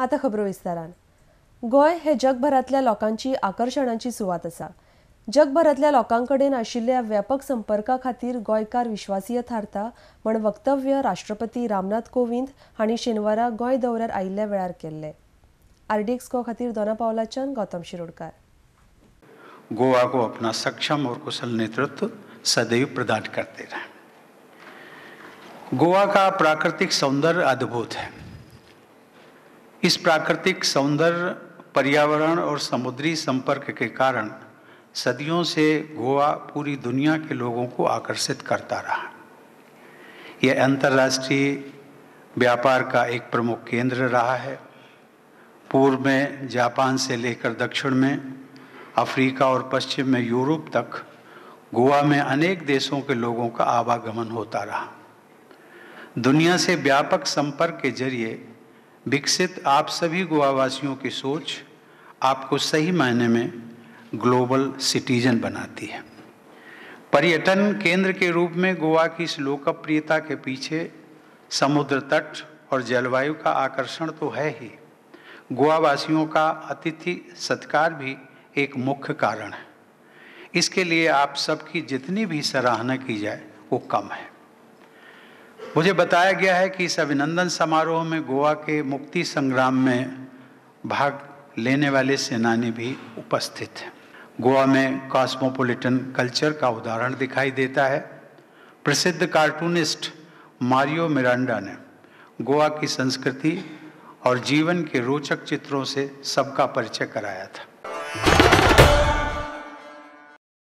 आता खबरो विस्तारान। गोय हे जगभरातल्या लोकांची आकर्षणांची सुवात आसा। जगभरातल्या लोकांकडेन आशिल्ल्या व्यापक संपर्का खातीर गोंयकार विश्वासीय थारता म्हण वक्तव्य राष्ट्रपती रामनाथ कोविंद हांणी शेनवारा गोंय दौऱ्यार आयिल्ल्या वेळार केल्ले। आरडीएक्सको खातीर दोना पावलाच्यान गौतम शिरोडकार। गोवा को अपना सक्षम और कुशल नेतृत्व सदैव प्रदान करते रहे। गोवा का प्राकृतिक सौंदर्य अद्भुत है। इस प्राकृतिक सौंदर्य, पर्यावरण और समुद्री संपर्क के कारण सदियों से गोवा पूरी दुनिया के लोगों को आकर्षित करता रहा। यह अंतर्राष्ट्रीय व्यापार का एक प्रमुख केंद्र रहा है। पूर्व में जापान से लेकर दक्षिण में अफ्रीका और पश्चिम में यूरोप तक गोवा में अनेक देशों के लोगों का आवागमन होता रहा। दुनिया से व्यापक संपर्क के जरिए विकसित आप सभी गोवावासियों की सोच आपको सही मायने में ग्लोबल सिटीजन बनाती है। पर्यटन केंद्र के रूप में गोवा की इस लोकप्रियता के पीछे समुद्र तट और जलवायु का आकर्षण तो है ही, गोवावासियों का अतिथि सत्कार भी एक मुख्य कारण है। इसके लिए आप सबकी जितनी भी सराहना की जाए वो कम है। मुझे बताया गया है कि इस अभिनंदन समारोह में गोवा के मुक्ति संग्राम में भाग लेने वाले सेनानी भी उपस्थित हैं। गोवा में कॉस्मोपॉलिटन कल्चर का उदाहरण दिखाई देता है। प्रसिद्ध कार्टूनिस्ट मारियो मिरांडा ने गोवा की संस्कृति और जीवन के रोचक चित्रों से सबका परिचय कराया था।